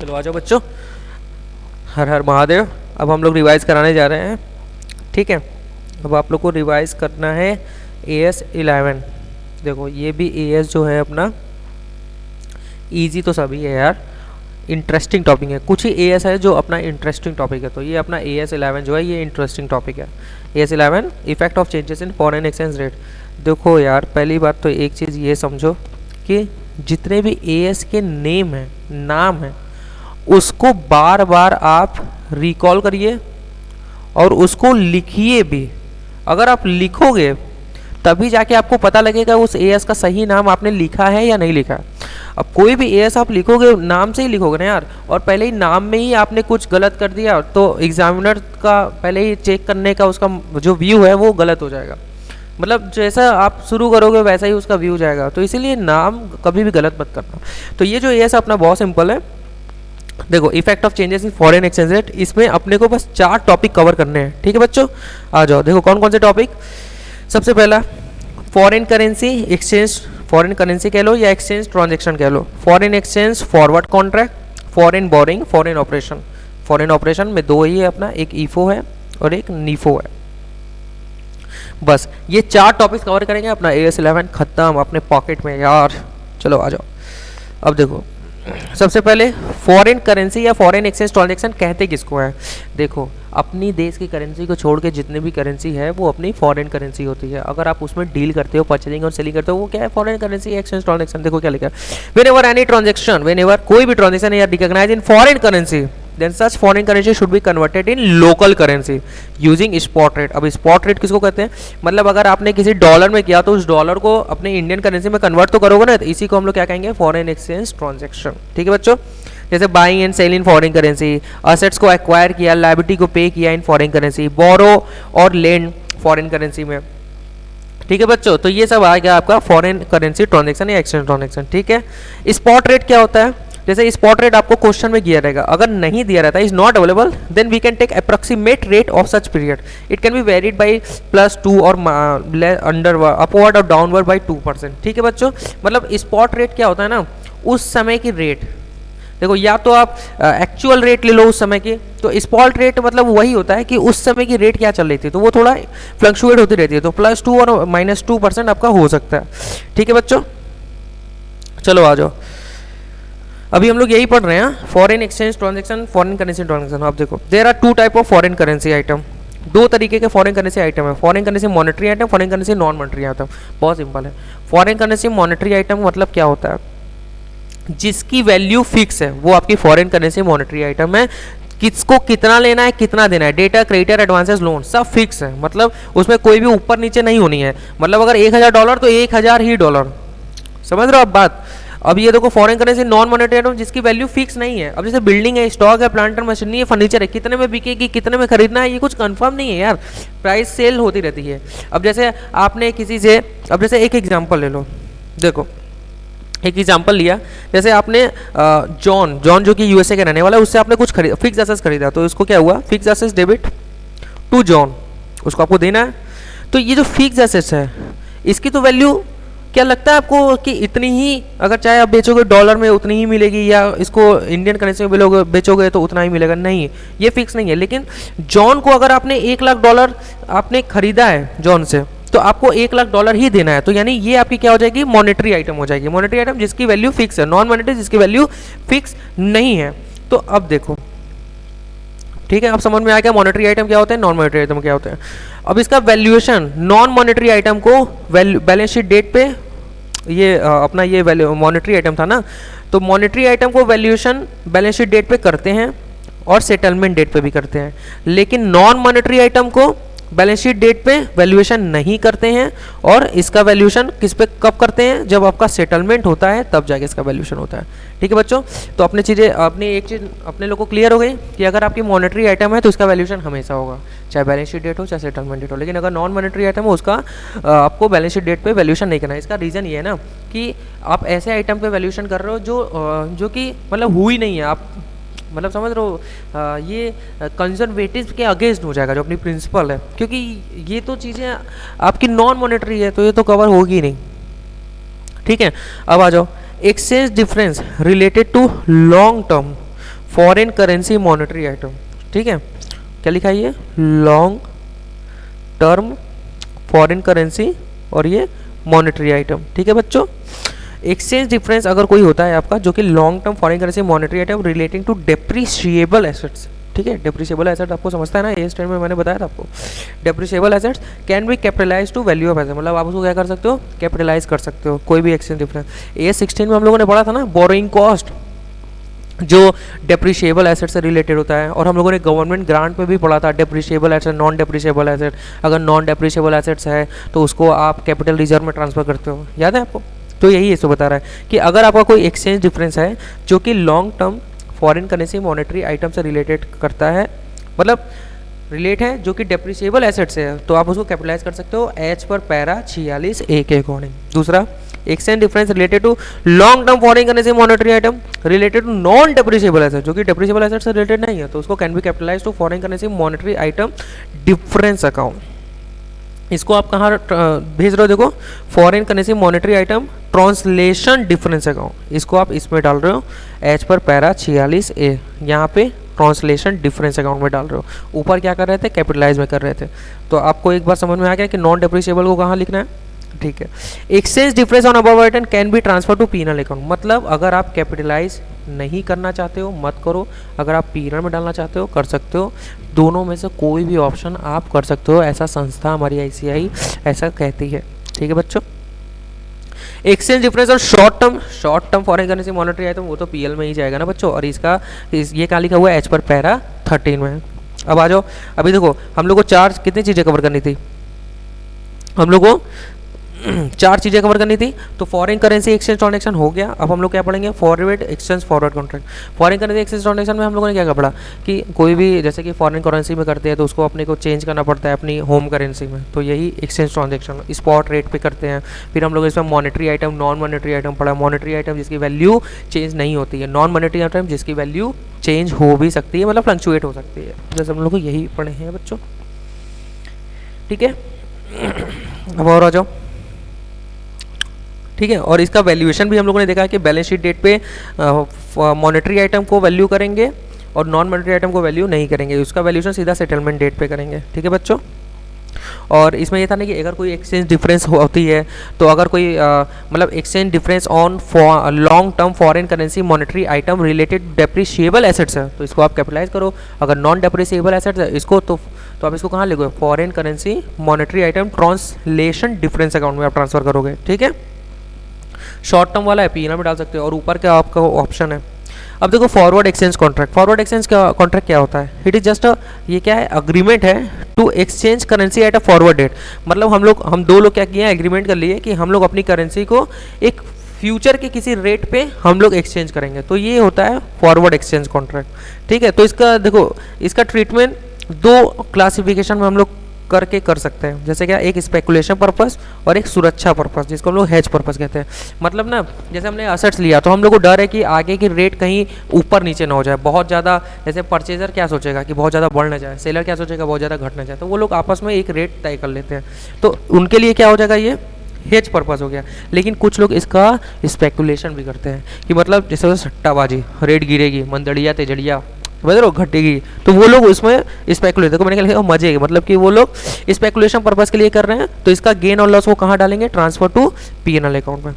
चलो आ जाओ बच्चों, हर हर महादेव। अब हम लोग रिवाइज कराने जा रहे हैं, ठीक है। अब आप लोग को रिवाइज करना है AS11। देखो ये भी AS जो है अपना इजी तो सभी है यार, इंटरेस्टिंग टॉपिक है। कुछ ही AS है जो अपना इंटरेस्टिंग टॉपिक है, तो ये अपना AS11 जो है ये इंटरेस्टिंग टॉपिक है। AS11 effect of changes in foreign exchange rate. देखो यार पहली बात तो एक चीज़ ये समझो कि जितने भी AS के नेम हैं, नाम हैं, उसको बार बार आप रिकॉल करिए और उसको लिखिए भी। अगर आप लिखोगे तभी जाके आपको पता लगेगा उस AS का सही नाम आपने लिखा है या नहीं लिखा। अब कोई भी AS आप लिखोगे नाम से ही लिखोगे ना यार, और पहले ही नाम में ही आपने कुछ गलत कर दिया तो एग्जामिनर का पहले ही चेक करने का उसका जो व्यू है वो गलत हो जाएगा। मतलब जैसा आप शुरू करोगे वैसा ही उसका व्यू जाएगा, तो इसीलिए नाम कभी भी गलत मत करना। तो ये जो AS अपना बहुत सिंपल है। देखो effect of changes in foreign exchange rate, इसमें अपने को बस 4 टॉपिक कवर करने हैं, ठीक है बच्चों। आ जाओ, देखो कौन कौन से टॉपिक। सबसे पहला foreign currency exchange, foreign currency कह लो या एक्सचेंज ट्रांजेक्शन कह लो। Foreign exchange forward contract, foreign boring, foreign operation. Foreign operation में 2 ही है अपना, एक ईफो है और एक नीफो है। बस ये 4 टॉपिक्स कवर करेंगे, अपना AS11 खत्म अपने पॉकेट में यार। चलो आ जाओ। अब देखो सबसे पहले फॉरेन करेंसी या फॉरेन एक्सचेंज ट्रांजैक्शन कहते किसको है। देखो अपनी देश की करेंसी को छोड़ के जितने भी करेंसी है वो अपनी फॉरेन करेंसी होती है। अगर आप उसमें डील करते हो, परचेजिंग और सेलिंग करते हो, वो क्या है, फॉरेन करेंसी एक्सचेंज ट्रांजैक्शन। देखो क्या लिखा है, व्हेनेवर एनी ट्रांजैक्शन, व्हेनेवर कोई भी ट्रांजैक्शन या recognise in foreign currency, then such foreign currency should be converted in local currency using spot rate. अब स्पॉट रेट किसको कहते हैं, मतलब अगर आपने किसी डॉलर में किया तो उस डॉलर को अपने इंडियन करेंसी में कन्वर्ट तो करोगे ना, तो इसी को हम लोग क्या कहेंगे, फॉरेन एक्सचेंज ट्रांजैक्शन, ठीक है बच्चों। जैसे buying and sell in foreign currency, assets को एक्वायर किया, लायबिलिटी को पे किया इन फॉरेन करेंसी, बोरो और लेंड फॉरेन करेंसी में, ठीक है बच्चों। तो ये सब आ गया आपका फॉरेन करेंसी ट्रांजैक्शन या एक्सचेंज ट्रांजैक्शन, ठीक है। स्पॉट रेट क्या होता है, जैसे स्पॉट रेट आपको क्वेश्चन में दिया रहेगा, अगर नहीं दिया रहता, is not available, then we can take approximate rate of such period. It can be varied by +2 और अंडर अपवर्ड और डाउनवर्ड बाई 2%, ठीक है बच्चों। मतलब स्पॉट रेट क्या होता है ना, उस समय की रेट। देखो या तो आप एक्चुअल रेट ले लो उस समय की, तो स्पॉट रेट मतलब वही होता है कि उस समय की रेट क्या चल रही थी, तो वो थोड़ा फ्लक्चुएट होती रहती है, तो +2 और -2% आपका हो सकता है, ठीक है बच्चों। चलो आ जाओ, अभी हम लोग यही पढ़ रहे हैं, foreign exchange transaction, foreign currency transaction. आप देखो there are 2 type of foreign currency item, 2 तरीके के फॉरेन करेंसी आइटम है। Foreign currency monetary item, foreign currency non monetary item. बहुत सिंपल है, फॉरेन करेंसी मॉनेटरी आइटम मतलब क्या होता है, जिसकी वैल्यू फिक्स है वो आपकी फॉरेन करेंसी मॉनेटरी आइटम है। किसको कितना लेना है, कितना देना है, डेटा, क्रेडिटर, एडवांसेस, लोन सब फिक्स है, मतलब उसमें कोई भी ऊपर नीचे नहीं होनी है। मतलब अगर $1000 तो $1000 ही डॉलर, समझ रहे हो आप बात। अब ये देखो foreign currency non monetary item जिसकी वैल्यू फिक्स नहीं है। अब जैसे बिल्डिंग है, स्टॉक है, प्लांटर मशीनरी है, फर्नीचर है, कितने में बिकेगी, कितने में खरीदना है, ये कुछ कंफर्म नहीं है यार, प्राइस सेल होती रहती है। अब जैसे आपने किसी से, अब जैसे एक एग्जांपल ले लो, देखो एक एग्जांपल लिया, जैसे आपने जॉन जो कि USA के रहने वाला है, उससे आपने कुछ खरीदा, फिक्स एसेट्स खरीदा, तो इसको क्या हुआ, fix assets debit to John, उसको आपको देना है। तो ये जो फिक्स एसेट्स है इसकी तो वैल्यू क्या लगता है आपको कि इतनी ही, अगर चाहे आप बेचोगे डॉलर में उतनी ही मिलेगी, या इसको इंडियन करेंसी में बेचोगे तो उतना ही मिलेगा, नहीं, ये फिक्स नहीं है। लेकिन जॉन को अगर आपने $1,00,000 आपने खरीदा है जॉन से, तो आपको $1,00,000 ही देना है, तो यानी ये आपकी क्या हो जाएगी, मॉनेटरी आइटम हो जाएगी। मॉनेटरी आइटम जिसकी वैल्यू फिक्स है, नॉन मॉनेटरी जिसकी वैल्यू फिक्स नहीं है। तो अब देखो, ठीक है, अब समझ में आ गया मॉनेटरी आइटम क्या होते हैं, नॉन मॉनेटरी आइटम क्या होते हैं। अब इसका वैल्यूएशन, नॉन मॉनेटरी आइटम को बैलेंस शीट डेट पे, ये अपना ये मॉनेटरी आइटम था ना, तो मॉनेटरी आइटम को वैल्यूएशन बैलेंस शीट डेट पे करते हैं और सेटलमेंट डेट पे भी करते हैं। लेकिन नॉन मॉनेटरी आइटम को बैलेंस शीट डेट पे वैल्यूएशन नहीं करते हैं, और इसका वैल्यूएशन किस पे कब करते हैं, जब आपका सेटलमेंट होता है तब जाके इसका वैल्यूएशन होता है, ठीक है बच्चों। तो अपनी चीज़ें, अपनी एक चीज़ अपने लोग को क्लियर हो गई कि अगर आपकी मॉनेटरी आइटम है तो इसका वैल्यूएशन हमेशा होगा, चाहे बैलेंस शीट डेट हो चाहे सेटलमेंट डेट हो। लेकिन अगर नॉन मॉनेटरी आइटम हो उसका आपको बैलेंस शीट डेट पे वैल्यूएशन नहीं करना है। इसका रीज़न ये है ना कि आप ऐसे आइटम पे वैल्यूएशन कर रहे हो जो कि मतलब हुई नहीं है, आप मतलब समझ रहे हो, ये कंजर्वेटिव के अगेंस्ट हो जाएगा जो अपनी प्रिंसिपल है, क्योंकि ये तो चीज़ें आपकी नॉन मॉनेटरी है, तो ये तो कवर होगी नहीं, ठीक है। अब आ जाओ, exchange difference related to long term foreign currency monetary item, ठीक है, क्या लिखा है ये, लॉन्ग टर्म फॉरेन करेंसी और ये मॉनेटरी आइटम, ठीक है बच्चों। एक्सचेंज डिफरेंस अगर कोई होता है आपका जो कि long term foreign currency monetary item relating to depreciable assets, ठीक है, डेप्रिशिएबल एसेट आपको समझता है ना, ये स्टैंड में मैंने बताया था आपको। Depreciable assets can be capitalise to value of asset, मतलब आप उसको क्या कर सकते हो, कैपिटलाइज कर सकते हो, कोई भी एक्सचेंज डिफरेंस। AS16 में हम लोगों ने पढ़ा था ना बोरोइंग कॉस्ट, जो डेप्रिशिएबल एसेट से रिलेटेड होता है, और हम लोगों ने गवर्नमेंट ग्रांट में भी पढ़ा था depreciable asset, non depreciable asset. अगर नॉन डेप्रिशिएबल एसेट्स है तो उसको आप कैपिटल रिजर्व में ट्रांसफर करते हो, याद है आपको। तो यही इसको बता रहा है कि अगर आपका कोई एक्सचेंज डिफरेंस है जो कि long term foreign currency monetary item से रिलेटेड करता है, मतलब रिलेट है जो कि डेप्रिशिएबल एसेट से है, तो आप उसको कैपिटलाइज कर सकते हो एज पर पैरा 46A के अकॉर्डिंग। दूसरा, exchange difference related to long term foreign currency monetary item related to non depreciable asset, जो कि डेप्रिशिएबल एसेट से रिलेटेड नहीं है, तो उसको can be capitalise to foreign currency monetary item difference account. इसको आप कहाँ भेज रहे हो, देखो foreign currency monetary item translation difference account, इसको आप इसमें डाल रहे हो एज पर पैरा 46A, यहाँ पे ट्रांसलेशन डिफरेंस अकाउंट में डाल रहे हो। ऊपर क्या कर रहे थे, कैपिटलाइज में कर रहे थे। तो आपको एक बार समझ में आ गया कि नॉन डेप्रिशिएबल को कहाँ लिखना है, ठीक है। Exchange difference on above item can be transfer to P and L account, मतलब अगर आप कैपिटलाइज नहीं करना चाहते हो मत करो, अगर आप पीनल में डालना चाहते हो कर सकते हो, दोनों में से कोई भी ऑप्शन आप कर सकते हो, ऐसा संस्था हमारी ICI ऐसा कहती है, ठीक है बच्चों। एक्सचेंज डिफरेंस और short term foreign currency monetary item, वो तो PL में ही जाएगा ना बच्चों, और इसका ये कहाँ लिखा हुआ है, एज पर पैरा 13 में। अब आ जाओ, अभी देखो हम लोग को चार कितनी चीज़ें कवर करनी थी, हम लोग को 4 चीज़ें कवर करनी थी। तो फॉरेन करेंसी एक्सचेंज ट्रांजेक्शन हो गया। अब हम लोग क्या पढ़ेंगे, forward exchange forward contract. Foreign currency exchange transaction में हम लोगों ने क्या पढ़ा कि कोई भी जैसे कि फॉरेन करेंसी में करते हैं तो उसको अपने को चेंज करना पड़ता है अपनी होम करेंसी में, तो यही एक्सचेंज ट्रांजेक्शन स्पॉट रेट पे करते हैं। फिर हम लोग इसमें monetary item non monetary item पढ़ा। मॉनेटरी आइटम जिसकी वैल्यू चेंज नहीं होती है, नॉन मॉनेटरी आइटम जिसकी वैल्यू चेंज हो भी सकती है, मतलब फ्लक्चुएट हो सकती है, जैसे हम लोग को यही पढ़े हैं बच्चों, ठीक है। अब और आ जाओ, ठीक है। और इसका वैल्यूएशन भी हम लोगों ने देखा कि बैलेंस शीट डेट पे मॉनेटरी आइटम को वैल्यू करेंगे और नॉन मॉनेटरी आइटम को वैल्यू नहीं करेंगे, उसका वैल्यूएशन सीधा सेटलमेंट डेट पे करेंगे, ठीक है बच्चों। और इसमें ये था ना कि अगर कोई एक्सचेंज डिफरेंस होती है तो अगर कोई मतलब exchange difference on long term foreign currency monetary item related depreciable assets है तो इसको आप कैपिटलाइज करो। अगर नॉन डेप्रिशिएबल एसेट्स है इसको तो आप इसको कहाँ लिखोगे, foreign currency monetary item translation difference account में आप ट्रांसफर करोगे, ठीक है। शॉर्ट टर्म वाला है पीएनआर में डाल सकते हो। और ऊपर क्या आपका ऑप्शन है, अब देखो forward exchange contract. Forward exchange का कॉन्ट्रैक्ट क्या होता है, इट इज जस्ट ये क्या है, अग्रीमेंट है to exchange currency at a forward date. मतलब हम दो लोग क्या किए हैं, एग्रीमेंट कर लिए कि हम लोग अपनी करेंसी को एक फ्यूचर के किसी रेट पे हम लोग एक्सचेंज करेंगे, तो ये होता है फॉरवर्ड एक्सचेंज कॉन्ट्रैक्ट, ठीक है। तो इसका देखो इसका ट्रीटमेंट 2 क्लासिफिकेशन में हम लोग करके कर सकते हैं, जैसे क्या, एक स्पेकुलेशन पर्पस और एक सुरक्षा पर्पस, जिसको हम लोग हेज पर्पस कहते हैं। मतलब ना जैसे हमने असेट्स लिया तो हम लोग को डर है कि आगे की रेट कहीं ऊपर नीचे ना हो जाए, बहुत ज़्यादा, जैसे परचेजर क्या सोचेगा कि बहुत ज़्यादा बढ़ ना जाए, सेलर क्या सोचेगा बहुत ज़्यादा घट ना जाए, तो वो लोग आपस में एक रेट तय कर लेते हैं, तो उनके लिए क्या हो जाएगा, ये हेज पर्पस हो गया। लेकिन कुछ लोग इसका स्पेकुलेशन भी करते हैं कि मतलब जैसे सट्टाबाजी, रेट गिरेगी, मंदड़िया तेजड़िया बदलो घटेगी, तो वो लोग उसमें स्पेकुलेट, देखो मैंने क्या लिखा, मजे, मतलब कि वो लोग स्पेकुलेशन पर्पस के लिए कर रहे हैं, तो इसका गेन और लॉस वो कहाँ डालेंगे, ट्रांसफर टू पीएनएल अकाउंट में,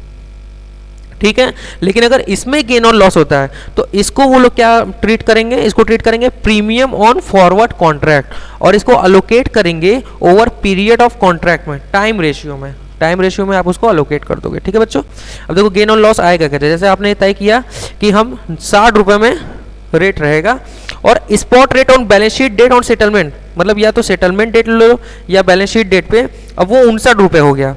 ठीक है। लेकिन अगर इसमें गेन और लॉस होता है तो इसको वो लोग क्या ट्रीट करेंगे, इसको ट्रीट करेंगे प्रीमियम ऑन फॉरवर्ड कॉन्ट्रैक्ट, और इसको अलोकेट करेंगे ओवर पीरियड ऑफ कॉन्ट्रैक्ट में, टाइम रेशियो में आप उसको अलोकेट कर दोगे, ठीक है बच्चों। अब देखो गेन और लॉस आएगा कैसे, जैसे आपने तय किया कि हम 60 रुपये में रेट रहेगा, और spot rate on balance sheet date on settlement, मतलब या तो सेटलमेंट डेट लो या बैलेंस शीट डेट पे, अब वो 59 रुपये हो गया,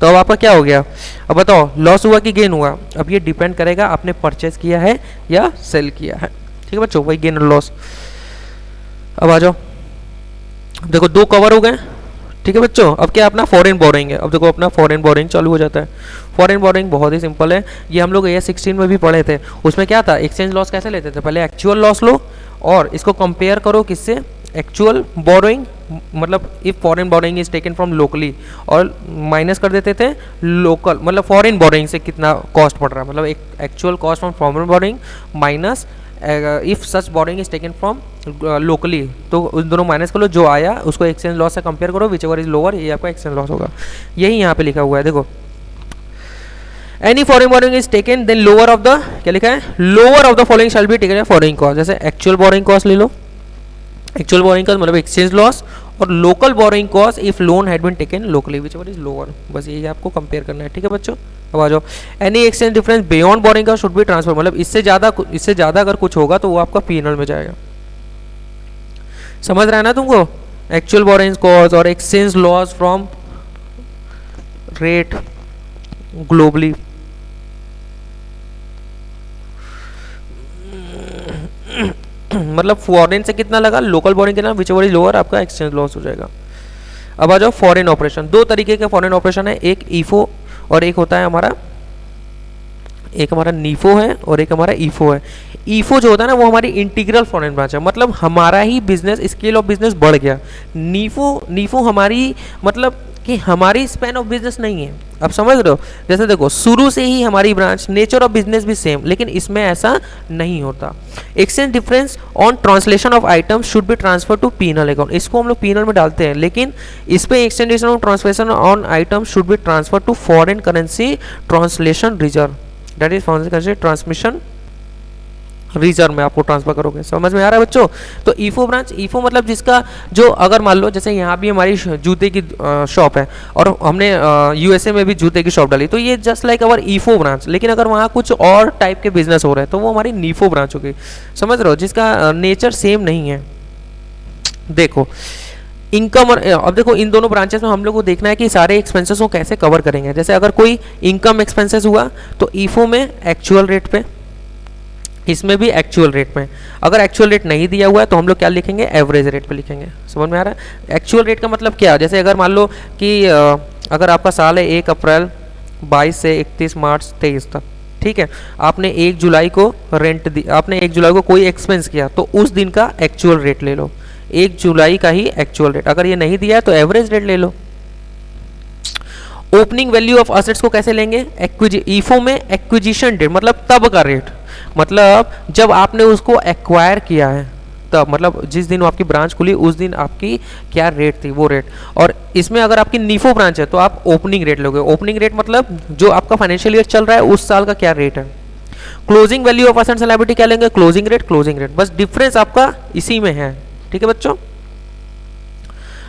तो अब आपका क्या हो गया, अब बताओ लॉस हुआ कि गेन हुआ। अब ये डिपेंड करेगा आपने परचेज किया है या सेल किया है, ठीक है बच्चों, वही गेन और लॉस। अब आ जाओ, देखो 2 कवर हो गए, ठीक है बच्चों। अब क्या अपना फॉरेन बोरिंग है, अब देखो अपना फॉरेन बोरिंग चालू हो जाता है। फॉरेन बोरिंग बहुत ही सिंपल है, ये हम लोग AS16 में भी पढ़े थे। उसमें क्या था, एक्सचेंज लॉस कैसे लेते थे, पहले एक्चुअल लॉस लो और इसको कंपेयर करो किससे, एक्चुअल बोरोइंग, मतलब if foreign borrowing is taken from locally, और माइनस कर देते थे लोकल, मतलब फॉरेन बोरोइंग से कितना कॉस्ट पड़ रहा है, मतलब एक actual cost from foreign borrowing minus if such boring is taken from locally, तो उन दोनों माइनस कर लो, जो आया उसको एक्सचेंज लॉस से कंपेयर करो, विच एवर इज लोअर, ये आपका एक्सचेंज लॉस होगा। यही यहाँ पे लिखा हुआ है, देखो any foreign borrowing is taken then lower of the, क्या लिखा है, lower of the following shall be taken following cost. जैसे एक्चुअल बोरिंग कॉस्ट ले लो, एक्चुअल बोरिंग कॉस्ट मतलब एक्सचेंज लॉस, और local borrowing cost if loan had been taken locally whichever is lower. बस यही आपको कंपेयर करना है, ठीक है बच्चों। अब आ जाओ, any exchange difference beyond borrowing cost should be transfer, मतलब इससे ज़्यादा अगर कुछ होगा तो वो आपका पीएनएल में जाएगा। समझ रहा है ना तुमको, एक्चुअल बोरिंग कॉस्ट और exchange loss from rate globally. मतलब फॉरेन से कितना लगा, लोकल बोरिंग कितना, विच एवर इज लोअर, आपका एक्सचेंज लॉस हो जाएगा। अब आ जाओ फॉरेन ऑपरेशन। दो तरीके के फॉरेन ऑपरेशन है, एक ईफो और एक होता है हमारा, एक हमारा नीफो है और एक हमारा ईफो है। ईफो जो होता है ना वो हमारी इंटीग्रल फॉरेन ब्रांच है, मतलब हमारा ही बिजनेस, स्केल ऑफ बिजनेस बढ़ गया। नीफो हमारी मतलब कि हमारी स्पैन ऑफ बिजनेस नहीं है। अब समझ रहे हो, जैसे देखो शुरू से ही हमारी ब्रांच, नेचर ऑफ बिजनेस भी सेम, लेकिन इसमें ऐसा नहीं होता। Exchange difference on translation of item should be transfer to P and L account, इसको हम लोग पीनल में डालते हैं, लेकिन इस पे exchange difference on translation on item should be transfer to foreign currency translation reserve, that is foreign currency transmission reserve में आपको ट्रांसफर करोगे। समझ में आ रहा है बच्चों। तो ईफो ब्रांच, ईफो मतलब जिसका जो, अगर मान लो जैसे यहाँ भी हमारी जूते की शॉप है और हमने यूएसए में भी जूते की शॉप डाली, तो ये जस्ट लाइक अवर ईफो ब्रांच। लेकिन अगर वहाँ कुछ और टाइप के बिजनेस हो रहे हैं तो वो हमारी नीफो ब्रांच होगी। समझ रहे हो, जिसका नेचर सेम नहीं है। देखो इनकम, और अब देखो इन दोनों ब्रांचेस में हम लोग को देखना है कि सारे एक्सपेंसेस को कैसे कवर करेंगे। जैसे अगर कोई इनकम एक्सपेंसेस हुआ तो ईफो में एक्चुअल रेट पे, इसमें भी एक्चुअल रेट में। अगर एक्चुअल रेट नहीं दिया हुआ है तो हम लोग क्या लिखेंगे, एवरेज रेट पे लिखेंगे। समझ में आ रहा है। एक्चुअल रेट का मतलब क्या, जैसे अगर मान लो कि अगर आपका साल है 1 अप्रैल 22 से 31 मार्च 23 तक, ठीक है, आपने 1 जुलाई को रेंट दी, आपने 1 जुलाई को कोई एक्सपेंस किया, तो उस दिन का एक्चुअल रेट ले लो, 1 जुलाई का ही एक्चुअल रेट। अगर ये नहीं दिया है तो एवरेज रेट ले लो। ओपनिंग वैल्यू ऑफ असेट्स को कैसे लेंगे, ईफो में एक्विजिशन डेट मतलब तब का रेट, मतलब जब आपने उसको एक्वायर किया है तब, मतलब जिस दिन आपकी ब्रांच खुली उस दिन आपकी क्या रेट थी वो रेट। और इसमें अगर आपकी नीफो ब्रांच है तो आप ओपनिंग रेट लोगे। ओपनिंग रेट मतलब जो आपका फाइनेंशियल ईयर चल रहा है उस साल का क्या रेट है। Closing value of assets and liability क्या लेंगे, क्लोजिंग रेट, क्लोजिंग रेट। बस डिफरेंस आपका इसी में है, ठीक है बच्चों।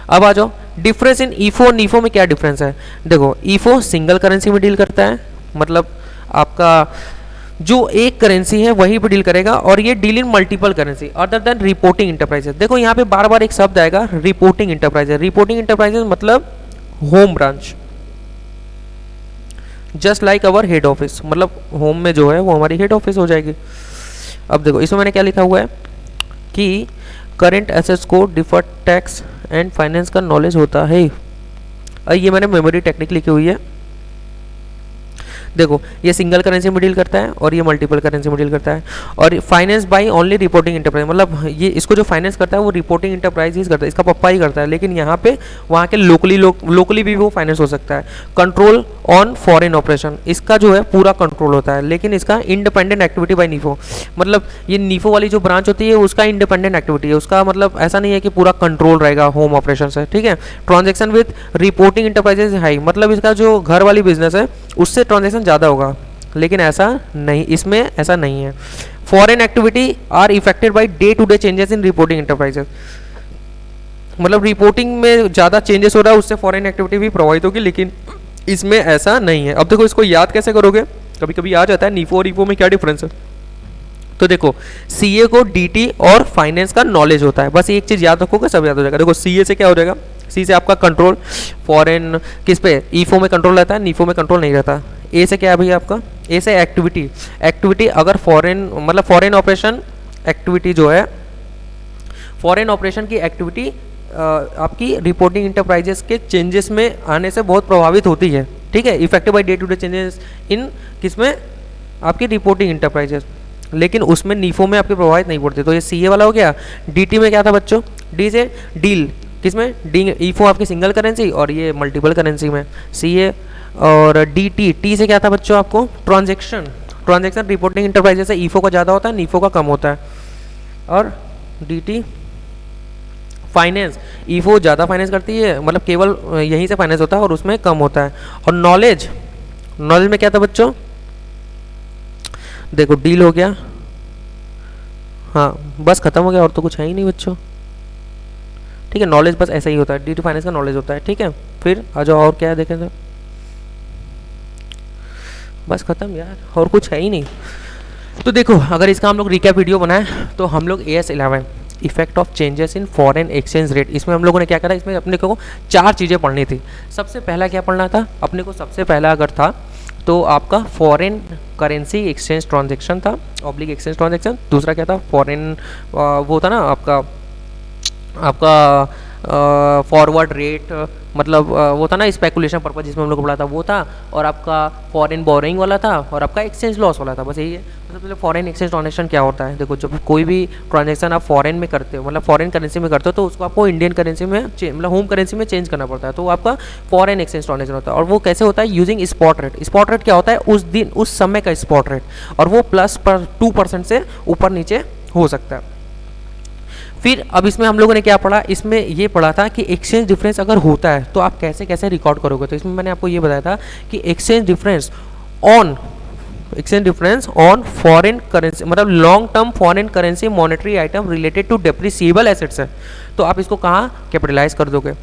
अब आ जाओ डिफरेंस इन ईफो और नीफो में क्या डिफरेंस है। देखो ईफो सिंगल करेंसी में डील करता है, मतलब आपका जो एक करेंसी है वही पे डील करेगा, और ये deal in multiple currency other than reporting enterprises. देखो यहाँ पे बार बार एक शब्द आएगा रिपोर्टिंग इंटरप्राइजेस। रिपोर्टिंग इंटरप्राइजेस मतलब home branch, just like our head office, मतलब होम में जो है वो हमारी हेड ऑफिस हो जाएगी। अब देखो इसमें मैंने क्या लिखा हुआ है कि करेंट एसेट्स को डिफर्ड टैक्स एंड फाइनेंस का नॉलेज होता है। ये मैंने मेमोरी टेक्निक लिखी हुई है। देखो ये सिंगल करेंसी में डील करता है और ये मल्टीपल करेंसी में डील करता है। और finance by only reporting enterprise, मतलब ये इसको जो फाइनेंस करता है वो रिपोर्टिंग इंटरप्राइज ही करता है, इसका पप्पा ही करता है। लेकिन यहाँ पे वहाँ के लोकली भी वो फाइनेंस हो सकता है। कंट्रोल ऑन फॉरेन ऑपरेशन, इसका जो है पूरा कंट्रोल होता है, लेकिन इसका इंडिपेंडेंट एक्टिविटी बाय नीफो, मतलब ये नीफो वाली जो ब्रांच होती है उसका इंडिपेंडेंट एक्टिविटी है, उसका मतलब ऐसा नहीं है कि पूरा कंट्रोल रहेगा होम ऑपरेशन से, ठीक है। Transaction with reporting enterprises high, मतलब इसका जो घर वाली बिजनेस है उससे ट्रांजेक्शन ज़्यादा होगा, लेकिन ऐसा नहीं, इसमें ऐसा नहीं है। Foreign activity are affected by day to day changes in reporting enterprises, मतलब रिपोर्टिंग में ज़्यादा चेंजेस हो रहा है उससे फॉरेन एक्टिविटी भी प्रभावित होगी, लेकिन इसमें ऐसा नहीं है। अब देखो इसको याद कैसे करोगे, कभी कभी आ जाता है नीफो और ईफो में क्या डिफरेंस है। तो देखो सीए को डीटी और फाइनेंस का नॉलेज होता है, बस एक चीज़ याद रखोगे सब याद हो जाएगा। देखो सीए से क्या हो जाएगा, सी से आपका कंट्रोल फॉरेन किस पे, ईफो में कंट्रोल रहता है, नीफो में कंट्रोल नहीं रहता। ए से क्या है भैया आपका, ए से एक्टिविटी, एक्टिविटी अगर फॉरेन मतलब फॉरेन ऑपरेशन एक्टिविटी जो है, फॉरेन ऑपरेशन की एक्टिविटी आपकी रिपोर्टिंग इंटरप्राइजेस के चेंजेस में आने से बहुत प्रभावित होती है, ठीक है। Effective by day to day changes in किसमें, आपकी रिपोर्टिंग इंटरप्राइजेस, लेकिन उसमें नीफो में आपके प्रभावित नहीं पड़ते। तो ये सीए वाला हो गया। डीटी में क्या था बच्चों, डी से डील, किसमें डी, ईफो आपकी सिंगल करेंसी और ये मल्टीपल करेंसी में सीए। और डी टी, टी से क्या था बच्चों आपको, ट्रांजेक्शन, ट्रांजेक्शन रिपोर्टिंग इंटरप्राइजेस से ईफो का ज़्यादा होता है, नीफो का कम होता है। और डीटी फाइनेंस, ईफो ज़्यादा फाइनेंस करती है, मतलब केवल यहीं से फाइनेंस होता है और उसमें कम होता है। और नॉलेज, नॉलेज में क्या था बच्चों, देखो डील हो गया, हाँ बस खत्म हो गया, और तो कुछ है ही नहीं बच्चों। ठीक है, नॉलेज बस ऐसा ही होता है, डीटी फाइनेंस का नॉलेज होता है। ठीक है, फिर आ जाओ और क्या है देखें तो, बस खत्म यार, और कुछ है ही नहीं। तो देखो अगर इसका हम लोग रिकैप वीडियो बनाएं तो हम लोग AS11 effect of changes in foreign exchange rate, इसमें हम लोगों ने क्या करा, इसमें अपने को 4 चीज़ें पढ़नी थी। सबसे पहला क्या पढ़ना था अपने को, सबसे पहला अगर था तो आपका फॉरेन करेंसी एक्सचेंज ट्रांजेक्शन था, ऑब्लिक एक्सचेंज ट्रांजेक्शन। दूसरा क्या था, फॉरेन वो था ना आपका फॉरवर्ड रेट, मतलब वो था ना स्पेकुलेशन पर्पज जिसमें हम लोग को पढ़ा था, वो था। और आपका फॉरेन बोरिंग वाला था, और आपका एक्सचेंज लॉस वाला था, बस यही है। सबसे पहले फॉरेन एक्सचेंज ट्रांजेक्शन क्या होता है, देखो जब कोई भी ट्रांजेक्शन आप फॉरेन में करते हो, मतलब फॉरेन करेंसी में करते हो, तो उसको आपको इंडियन करेंसी में मतलब होम करेंसी में चेंज करना पड़ता है, तो वो आपका फॉरेन एक्सचेंज ट्रांजेक्शन होता है। और वो कैसे होता है, using spot rate. Spot rate क्या होता है, उस दिन उस समय का स्पॉट रेट, और वो +2% से ऊपर नीचे हो सकता है। फिर अब इसमें हम लोगों ने क्या पढ़ा, इसमें ये पढ़ा था कि एक्सचेंज डिफरेंस अगर होता है तो आप कैसे कैसे रिकॉर्ड करोगे। तो इसमें मैंने आपको ये बताया था कि exchange difference on foreign currency, मतलब long term foreign currency monetary item related to depreciable assets है, तो आप इसको कहाँ कैपिटलाइज कर दोगे।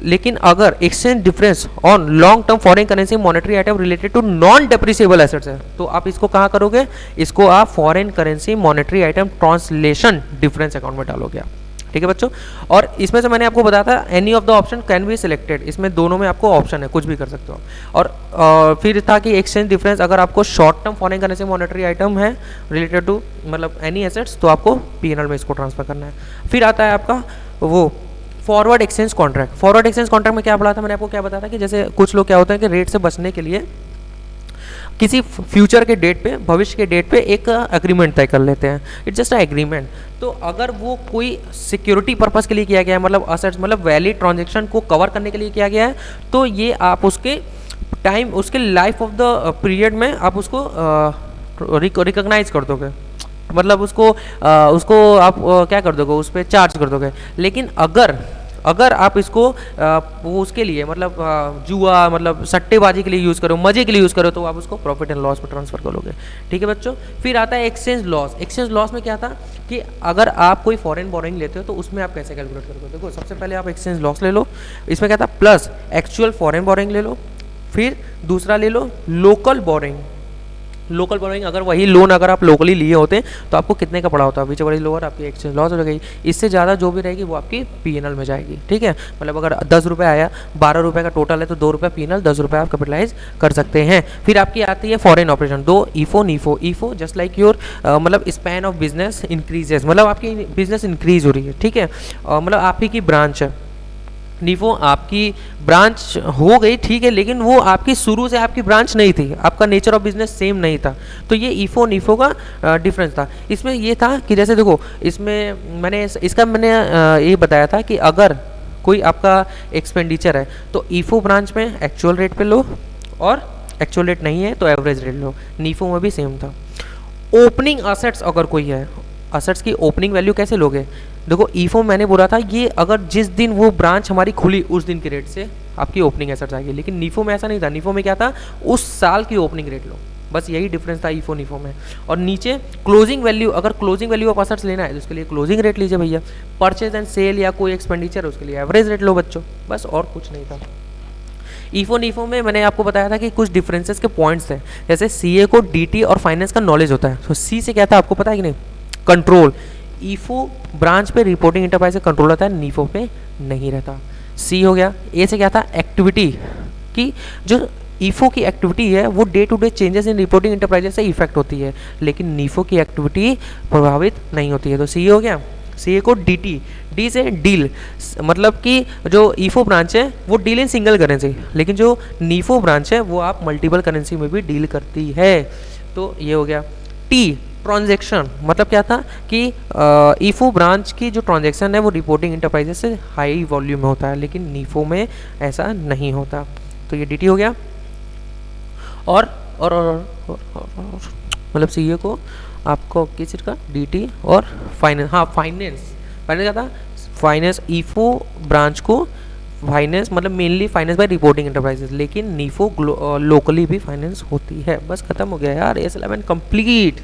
लेकिन अगर exchange difference on long term foreign currency monetary item related to non depreciable assets है, तो आप इसको कहाँ करोगे, इसको आप foreign currency monetary item translation difference account में डालोगे आप। ठीक है बच्चों, और इसमें से मैंने आपको बताया था any of the option can be selected, इसमें दोनों में आपको ऑप्शन है, कुछ भी कर सकते हो। और फिर था कि एक्सचेंज डिफरेंस अगर आपको short term foreign currency monetary item है रिलेटेड टू मतलब एनी एसेट्स, तो आपको पीएनएल में इसको ट्रांसफर करना है। फिर आता है आपका वो forward exchange contract. Forward exchange contract में क्या पढ़ा था मैंने आपको, क्या बताया था कि जैसे कुछ लोग क्या होते हैं कि रेट से बचने के लिए किसी फ्यूचर के डेट पे, भविष्य के डेट पे एक एग्रीमेंट तय कर लेते हैं, इट्स जस्ट अ एग्रीमेंट। तो अगर वो कोई सिक्योरिटी पर्पस के लिए किया गया है, मतलब असेट्स मतलब वैलिड ट्रांजेक्शन को कवर करने के लिए किया गया है, तो ये आप उसके टाइम, उसके लाइफ ऑफ द पीरियड में आप उसको रिकॉग्नाइज कर दोगे, मतलब उसको आप क्या कर दोगे, उस पर चार्ज कर दोगे। लेकिन अगर आप इसको वो उसके लिए मतलब जुआ मतलब सट्टेबाजी के लिए यूज़ करो, मजे के लिए यूज़ करो, तो आप उसको प्रॉफिट एंड लॉस में ट्रांसफर करोगे। ठीक है बच्चों, फिर आता है एक्सचेंज लॉस। एक्सचेंज लॉस में क्या था कि अगर आप कोई फॉरेन बोरिंग लेते हो तो उसमें आप कैसे कैलकुलेट करोगे। देखो सबसे पहले आप एक्सचेंज लॉस ले लो, इसमें क्या था प्लस एक्चुअल फॉरेन बोरिंग ले लो, फिर दूसरा ले लो लोकल बोरिंग। लोकल बोरिंग अगर वही लोन अगर आप लोकली लिए होते तो आपको कितने का पड़ा होता है, विच एवर इज लोअर आपकी एक्सचेंज लॉस हो गई। इससे ज़्यादा जो भी रहेगी वो आपकी पीएनएल में जाएगी। ठीक है, मतलब अगर 10 रुपये आया, 12 रुपये का टोटल है तो 2 रुपये पीएनएल, 10 रुपये आप कैपिटलाइज कर सकते हैं। फिर आपकी आती है फॉरेन ऑपरेशन, दो ईफो नीफो। ईफो जस्ट लाइक योर मतलब स्पैन ऑफ बिजनेस इंक्रीजेस, मतलब आपकी बिजनेस इंक्रीज हो रही है। ठीक है, मतलब आप ही की ब्रांच है। नीफो आपकी ब्रांच हो गई, ठीक है, लेकिन वो आपकी शुरू से आपकी ब्रांच नहीं थी, आपका नेचर ऑफ बिजनेस सेम नहीं था, तो ये ईफो नीफो का डिफरेंस था। इसमें ये था कि जैसे देखो इसमें मैंने ये बताया था कि अगर कोई आपका एक्सपेंडिचर है तो ईफो ब्रांच में एक्चुअल रेट पे लो, और एक्चुअल रेट नहीं है तो एवरेज रेट लो। नीफो में भी सेम था। ओपनिंग असेट्स अगर कोई है, असेट्स की ओपनिंग वैल्यू कैसे लोगे, देखो ईफो मैंने बोला था ये अगर जिस दिन वो ब्रांच हमारी खुली उस दिन के रेट से आपकी ओपनिंग एसेट्स आएगी, लेकिन नीफो में ऐसा नहीं था। नीफो में क्या था, उस साल की ओपनिंग रेट लो, बस यही डिफरेंस था ईफो नीफो में। और नीचे क्लोजिंग वैल्यू, अगर क्लोजिंग वैल्यू ऑफ असेट्स लेना है तो उसके लिए क्लोजिंग रेट लीजिए भैया। परचेज एंड सेल या कोई एक्सपेंडिचर है उसके लिए एवरेज रेट लो बच्चों, बस और कुछ नहीं था। ईफो नीफो में मैंने आपको बताया था कि कुछ डिफरेंसेस के पॉइंट्स हैं, जैसे सीए को डीटी और फाइनेंस का नॉलेज होता है, तो सी से क्या था आपको पता है कि नहीं, कंट्रोल। ईफो ब्रांच पे रिपोर्टिंग इंटरप्राइज से कंट्रोल रहता है, नीफो पे नहीं रहता। सी हो गया। ए से क्या था, एक्टिविटी की, जो ईफो की एक्टिविटी है वो day to day changes in reporting enterprises से इफेक्ट होती है, लेकिन नीफो की एक्टिविटी प्रभावित नहीं होती है, तो सी हो गया। सी को डीटी, डी से डील, मतलब कि जो ईफो ब्रांच है वो डील इन सिंगल करेंसी, लेकिन जो नीफो ब्रांच है वो आप मल्टीपल करेंसी में भी डील करती है, तो ये हो गया। टी ट्रांजैक्शन, मतलब क्या था कि ईफो ब्रांच की जो ट्रांजैक्शन है वो रिपोर्टिंग इंटरप्राइजेस से हाई वॉल्यूम में होता है, लेकिन नीफो में ऐसा नहीं होता, तो ये डीटी हो गया। और मतलब सीए को आपको किस चीज़ का, डीटी और फाइनेंस, हाँ फाइनेंस, फाइनेंस क्या था, फाइनेंस ईफो ब्रांच को फाइनेंस मतलब mainly finance by reporting enterprises, लेकिन नीफो लोकली भी फाइनेंस होती है। बस खत्म हो गया यार, AS11 कंप्लीट।